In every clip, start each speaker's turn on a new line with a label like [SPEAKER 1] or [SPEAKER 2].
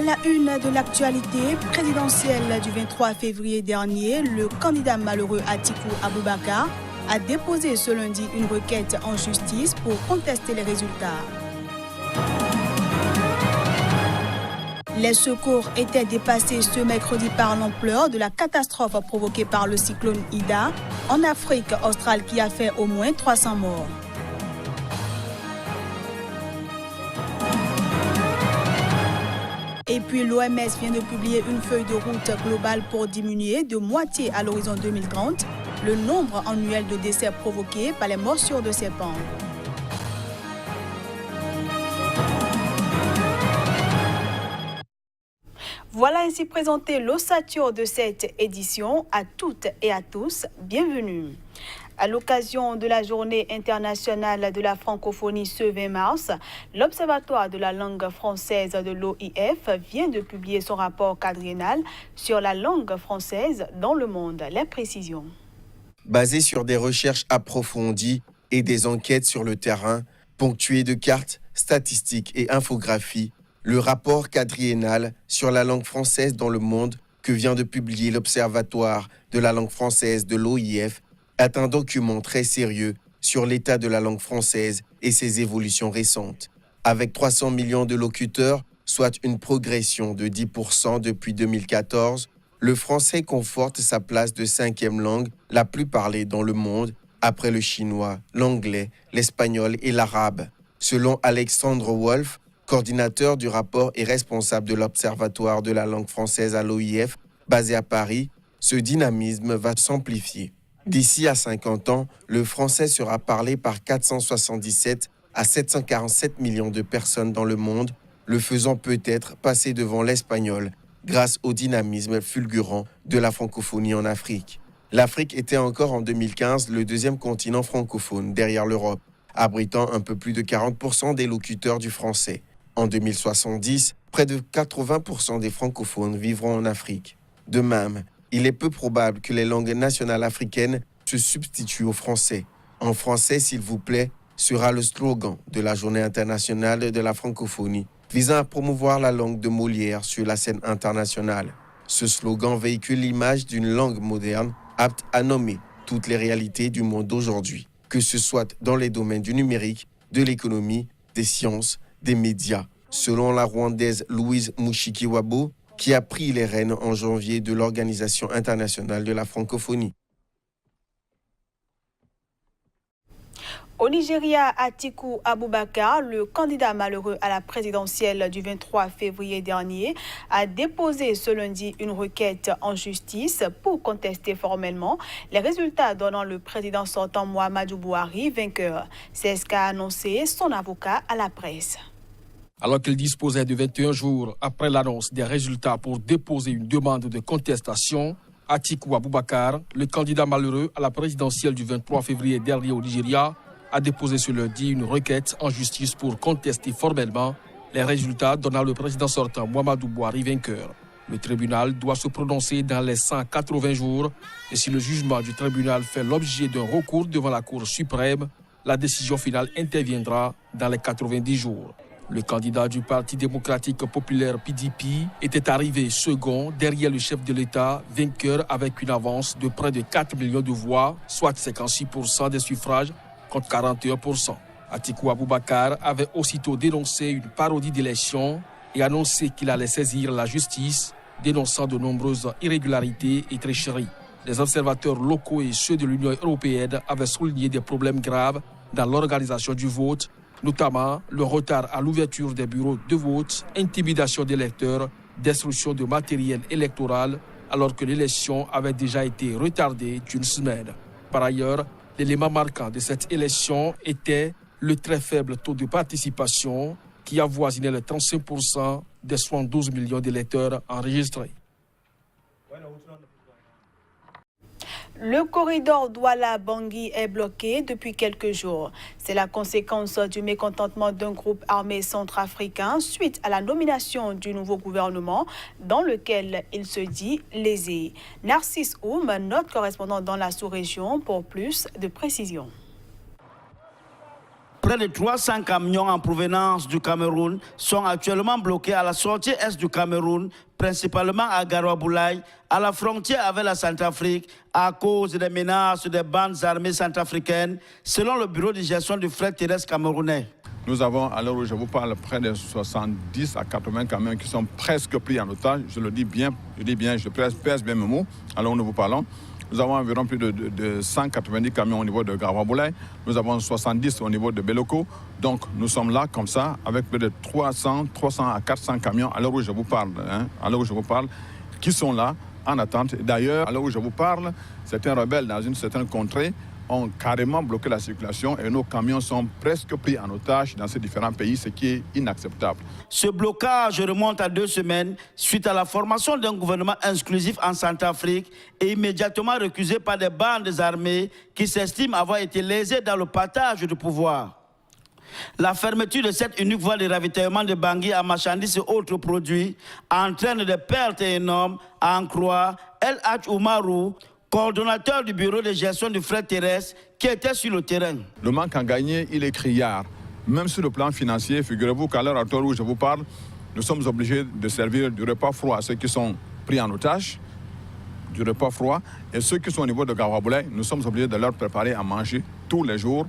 [SPEAKER 1] la une de l'actualité présidentielle du 23 février dernier, le candidat malheureux Atikou Abubakar a déposé ce lundi une requête en justice pour contester les résultats. Les secours étaient dépassés ce mercredi par l'ampleur de la catastrophe provoquée par le cyclone Ida en Afrique australe qui a fait au moins 300 morts. Et puis l'OMS vient de publier une feuille de route globale pour diminuer de moitié à l'horizon 2030 le nombre annuel de décès provoqués par les morsures de serpents. Voilà ainsi présenté l'ossature de cette édition. À toutes et à tous, bienvenue. À l'occasion de la Journée internationale de la francophonie ce 20 mars, l'Observatoire de la langue française de l'OIF vient de publier son rapport quadriennal sur la langue française dans le monde. Les précisions.
[SPEAKER 2] Basé sur des recherches approfondies et des enquêtes sur le terrain, ponctuées de cartes, statistiques et infographies, le rapport quadriennal sur la langue française dans le monde que vient de publier l'Observatoire de la langue française de l'OIF est un document très sérieux sur l'état de la langue française et ses évolutions récentes. Avec 300 millions de locuteurs, soit une progression de 10% depuis 2014, le français conforte sa place de 5e langue la plus parlée dans le monde, après le chinois, l'anglais, l'espagnol et l'arabe. Selon Alexandre Wolff, coordinateur du rapport et responsable de l'Observatoire de la langue française à l'OIF, basé à Paris, ce dynamisme va s'amplifier. D'ici à 50 ans, le français sera parlé par 477 à 747 millions de personnes dans le monde, le faisant peut-être passer devant l'espagnol grâce au dynamisme fulgurant de la francophonie en Afrique. L'Afrique était encore en 2015 le deuxième continent francophone derrière l'Europe, abritant un peu plus de 40% des locuteurs du français. En 2070, près de 80% des francophones vivront en Afrique. De même, il est peu probable que les langues nationales africaines se substituent au français. En français, s'il vous plaît, sera le slogan de la Journée internationale de la francophonie, visant à promouvoir la langue de Molière sur la scène internationale. Ce slogan véhicule l'image d'une langue moderne apte à nommer toutes les réalités du monde d'aujourd'hui, que ce soit dans les domaines du numérique, de l'économie, des sciences, des médias, selon la Rwandaise Louise Mushikiwabo, qui a pris les rênes en janvier de l'Organisation internationale de la francophonie.
[SPEAKER 1] Au Nigeria, Atikou Abubakar, le candidat malheureux à la présidentielle du 23 février dernier, a déposé ce lundi une requête en justice pour contester formellement les résultats donnant le président sortant Muhammadu Buhari vainqueur. C'est ce qu'a annoncé son avocat à la presse.
[SPEAKER 3] Alors qu'il disposait de 21 jours après l'annonce des résultats pour déposer une demande de contestation, Atikou Abubakar, le candidat malheureux à la présidentielle du 23 février dernier au Nigeria, a déposé ce lundi une requête en justice pour contester formellement les résultats donnant le président sortant Muhammadu Buhari vainqueur. Le tribunal doit se prononcer dans les 180 jours et si le jugement du tribunal fait l'objet d'un recours devant la Cour suprême, la décision finale interviendra dans les 90 jours. Le candidat du Parti démocratique populaire PDP était arrivé second derrière le chef de l'État, vainqueur avec une avance de près de 4 millions de voix, soit 56% des suffrages contre 41%. Atikou Abubakar avait aussitôt dénoncé une parodie d'élection et annoncé qu'il allait saisir la justice, dénonçant de nombreuses irrégularités et tricheries. Les observateurs locaux et ceux de l'Union européenne avaient souligné des problèmes graves dans l'organisation du vote, notamment le retard à l'ouverture des bureaux de vote, intimidation des électeurs, destruction de matériel électoral, alors que l'élection avait déjà été retardée d'une semaine. Par ailleurs, l'élément marquant de cette élection était le très faible taux de participation qui avoisinait les 35% des 72 millions d'électeurs enregistrés.
[SPEAKER 1] Le corridor Douala-Bangui est bloqué depuis quelques jours. C'est la conséquence du mécontentement d'un groupe armé centrafricain suite à la nomination du nouveau gouvernement dans lequel il se dit lésé. Narcisse Oum, notre correspondant dans la sous-région, pour plus de précisions.
[SPEAKER 4] Près de 300 camions en provenance du Cameroun sont actuellement bloqués à la sortie est du Cameroun, principalement à Garoua-Boulaye, à la frontière avec la Centrafrique, à cause des menaces des bandes armées centrafricaines, selon le bureau de gestion du fret terrestre camerounais.
[SPEAKER 5] Nous avons, à l'heure où je vous parle, près de 70 à 80 camions qui sont presque pris en otage. Je le dis bien, je pèse bien mes mots, alors nous vous parlons. Nous avons environ plus de 190 camions au niveau de Garoua-Boulaye. Nous avons 70 au niveau de Beloko. Donc, nous sommes là, comme ça, avec plus de 300 à 400 camions, à l'heure où je vous parle, qui sont là, en attente. D'ailleurs, à l'heure où je vous parle, certains rebelles dans une certaine contrée ont carrément bloqué la circulation et nos camions sont presque pris en otage dans ces différents pays, ce qui est inacceptable.
[SPEAKER 4] Ce blocage remonte à 2 semaines suite à la formation d'un gouvernement exclusif en Centrafrique et immédiatement recusé par des bandes armées qui s'estiment avoir été lésées dans le partage du pouvoir. La fermeture de cette unique voie de ravitaillement de Bangui à marchandises et autres produits entraîne des pertes énormes, à en croire El Hadj Oumarou, coordonnateur du bureau de gestion du fret terrestre, qui était sur le terrain.
[SPEAKER 5] Le manque à gagner, il est criard. Même sur le plan financier, figurez-vous qu'à l'heure actuelle où je vous parle, nous sommes obligés de servir du repas froid à ceux qui sont pris en otage, du repas froid, et ceux qui sont au niveau de Garoua-Boulaye, nous sommes obligés de leur préparer à manger tous les jours.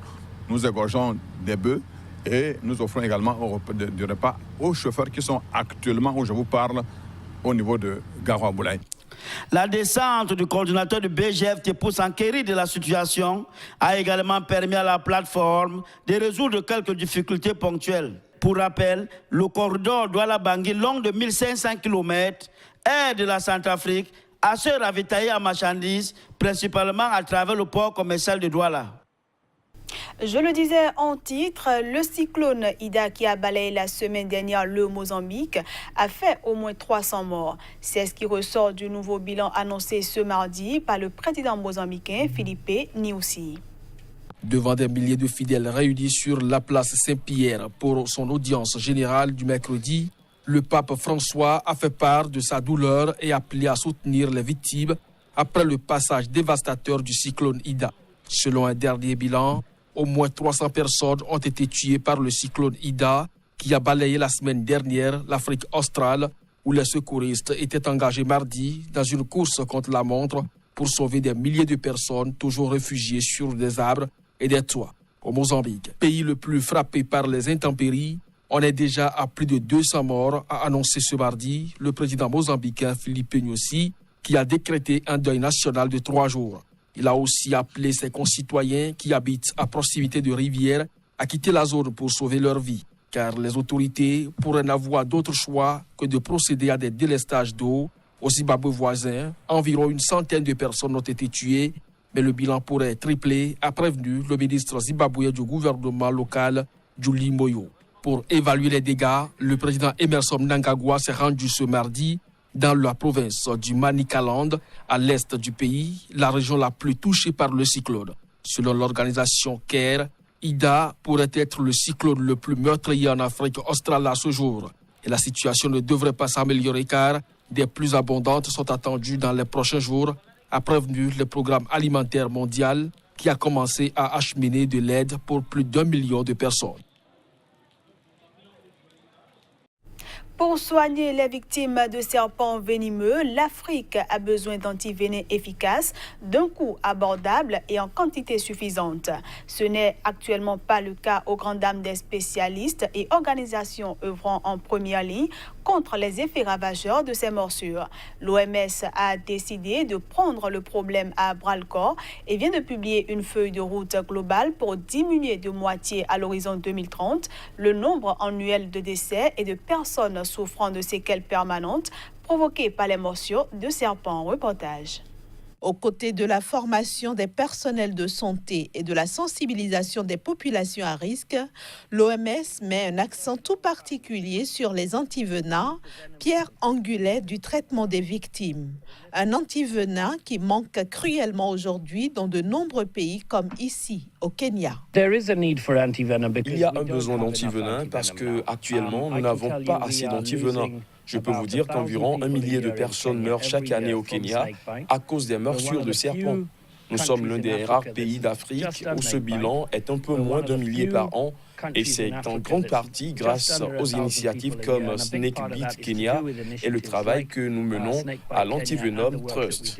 [SPEAKER 5] Nous égorgeons des bœufs et nous offrons également du repas aux chauffeurs qui sont actuellement, où je vous parle, au niveau de Garoua-Boulaye.
[SPEAKER 4] La descente du coordinateur du BGFT pour s'enquérir de la situation a également permis à la plateforme de résoudre quelques difficultés ponctuelles. Pour rappel, le corridor Douala-Bangui, long de 1500 km, aide de la Centrafrique à se ravitailler en marchandises, principalement à travers le port commercial de Douala.
[SPEAKER 1] Je le disais en titre, le cyclone Ida qui a balayé la semaine dernière le Mozambique a fait au moins 300 morts. C'est ce qui ressort du nouveau bilan annoncé ce mardi par le président mozambicain Filipe Nyusi.
[SPEAKER 3] Devant des milliers de fidèles réunis sur la place Saint-Pierre pour son audience générale du mercredi, le pape François a fait part de sa douleur et appelé à soutenir les victimes après le passage dévastateur du cyclone Ida. Selon un dernier bilan, au moins 300 personnes ont été tuées par le cyclone Ida qui a balayé la semaine dernière l'Afrique australe où les secouristes étaient engagés mardi dans une course contre la montre pour sauver des milliers de personnes toujours réfugiées sur des arbres et des toits. Au Mozambique, pays le plus frappé par les intempéries, on est déjà à plus de 200 morts, a annoncé ce mardi le président mozambicain Filipe Nyusi qui a décrété un deuil national de 3 jours. Il a aussi appelé ses concitoyens qui habitent à proximité de rivières à quitter la zone pour sauver leur vie, car les autorités pourraient n'avoir d'autre choix que de procéder à des délestages d'eau. Au Zimbabwe voisin, environ 100 de personnes ont été tuées, mais le bilan pourrait tripler, a prévenu le ministre zimbabwéen du gouvernement local, Julie Moyo. Pour évaluer les dégâts, le président Emmerson Mnangagwa s'est rendu ce mardi dans la province du Manicaland, à l'est du pays, la région la plus touchée par le cyclone. Selon l'organisation CARE, Ida pourrait être le cyclone le plus meurtrier en Afrique australe à ce jour. Et la situation ne devrait pas s'améliorer car des pluies abondantes sont attendues dans les prochains jours, a prévenu le programme alimentaire mondial qui a commencé à acheminer de l'aide pour plus d'1 million de personnes.
[SPEAKER 1] Pour soigner les victimes de serpents venimeux, l'Afrique a besoin d'antivénins efficaces, d'un coût abordable et en quantité suffisante. Ce n'est actuellement pas le cas aux grandes dames des spécialistes et organisations œuvrant en première ligne contre les effets ravageurs de ces morsures. L'OMS a décidé de prendre le problème à bras-le-corps et vient de publier une feuille de route globale pour diminuer de moitié à l'horizon 2030 le nombre annuel de décès et de personnes souffrant de séquelles permanentes provoquées par les morsures de serpents. Reportage.
[SPEAKER 6] Aux côtés de la formation des personnels de santé et de la sensibilisation des populations à risque, l'OMS met un accent tout particulier sur les antivenins, pierre angulaire du traitement des victimes. Un antivenin qui manque cruellement aujourd'hui dans de nombreux pays comme ici, au Kenya.
[SPEAKER 7] Il y a un besoin d'antivenin parce qu'actuellement, nous n'avons pas assez d'antivenin. Je peux vous dire qu'environ 1 millier de personnes meurent chaque année au Kenya à cause des morsures de serpents. Nous sommes l'un des rares pays d'Afrique où ce bilan est un peu moins d'1 millier par an Et c'est en grande partie grâce aux initiatives comme Snake Beat Kenya et le travail que nous menons à l'Antivenom Trust.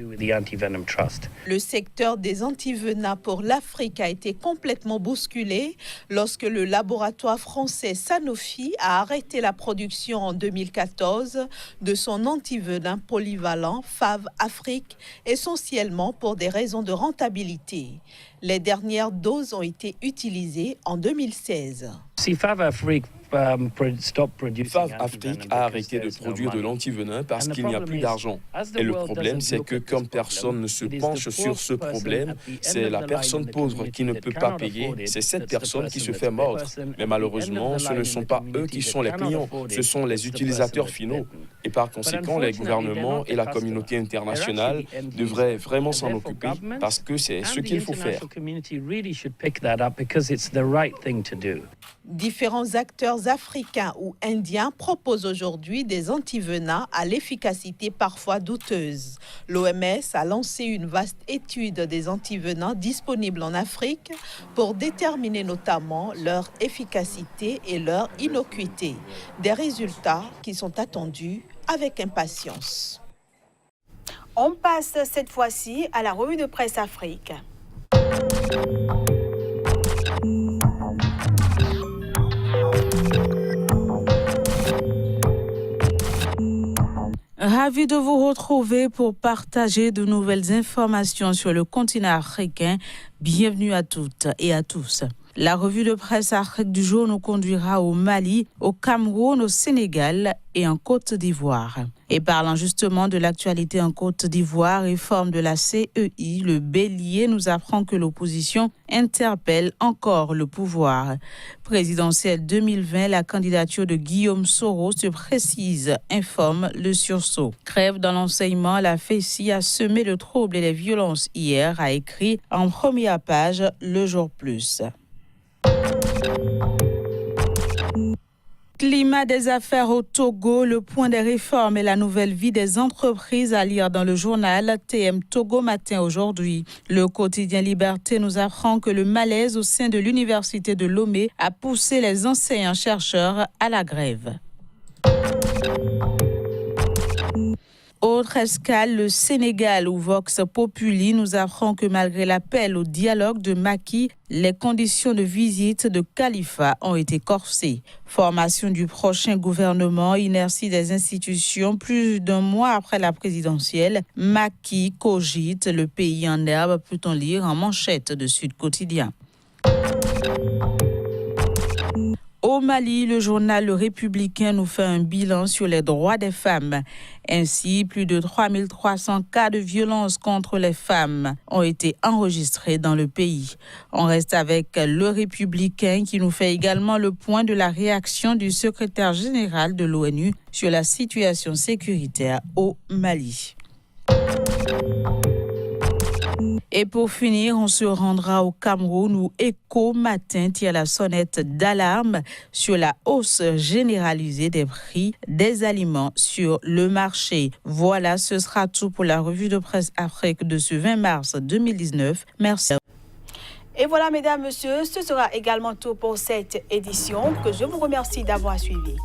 [SPEAKER 6] Le secteur des antivenins pour l'Afrique a été complètement bousculé lorsque le laboratoire français Sanofi a arrêté la production en 2014 de son antivenin polyvalent FAV Afrique, essentiellement pour des raisons de rentabilité. Les dernières doses ont été utilisées en 2016.
[SPEAKER 7] FAV Afrique a arrêté de produire de l'antivenin parce qu'il n'y a plus d'argent. Et le problème, c'est que comme personne ne se penche sur ce problème, c'est la personne pauvre qui ne peut pas payer, c'est cette personne qui se fait mordre. Mais malheureusement, ce ne sont pas eux qui sont les clients, ce sont les utilisateurs finaux. Et par conséquent, les gouvernements et la communauté internationale devraient vraiment s'en occuper parce que c'est ce qu'il faut faire.
[SPEAKER 6] Différents acteurs africains ou indiens proposent aujourd'hui des antivenins à l'efficacité parfois douteuse. L'OMS a lancé une vaste étude des antivenins disponibles en Afrique pour déterminer notamment leur efficacité et leur innocuité. Des résultats qui sont attendus avec impatience.
[SPEAKER 1] On passe cette fois-ci à la revue de presse Afrique.
[SPEAKER 8] Ravi de vous retrouver pour partager de nouvelles informations sur le continent africain. Bienvenue à toutes et à tous. La revue de presse Afrique du jour nous conduira au Mali, au Cameroun, au Sénégal et en Côte d'Ivoire. Et parlant justement de l'actualité en Côte d'Ivoire, réforme de la CEI, le Bélier nous apprend que l'opposition interpelle encore le pouvoir. Présidentielle 2020, la candidature de Guillaume Soro se précise, informe le Sursaut. Grève dans l'enseignement, la FESI a semé le trouble et les violences hier, a écrit en première page Le Jour Plus. Climat des affaires au Togo, le point des réformes et la nouvelle vie des entreprises à lire dans le journal TM Togo Matin aujourd'hui. Le quotidien Liberté nous apprend que le malaise au sein de l'université de Lomé a poussé les enseignants-chercheurs à la grève. Autre escale, le Sénégal, où Vox Populi nous apprend que malgré l'appel au dialogue de Macky, les conditions de visite de Khalifa ont été corsées. Formation du prochain gouvernement, inertie des institutions, plus d'un mois après la présidentielle, Macky cogite le pays en herbe, peut-on lire en manchette de Sud Quotidien. Au Mali, le journal Le Républicain nous fait un bilan sur les droits des femmes. Ainsi, plus de 3300 cas de violence contre les femmes ont été enregistrés dans le pays. On reste avec Le Républicain qui nous fait également le point de la réaction du secrétaire général de l'ONU sur la situation sécuritaire au Mali. Et pour finir, on se rendra au Cameroun où Echo Matin tire la sonnette d'alarme sur la hausse généralisée des prix des aliments sur le marché. Voilà, ce sera tout pour la revue de presse Afrique de ce 20 mars 2019. Merci.
[SPEAKER 1] Et voilà, mesdames, messieurs, ce sera également tout pour cette édition que je vous remercie d'avoir suivi.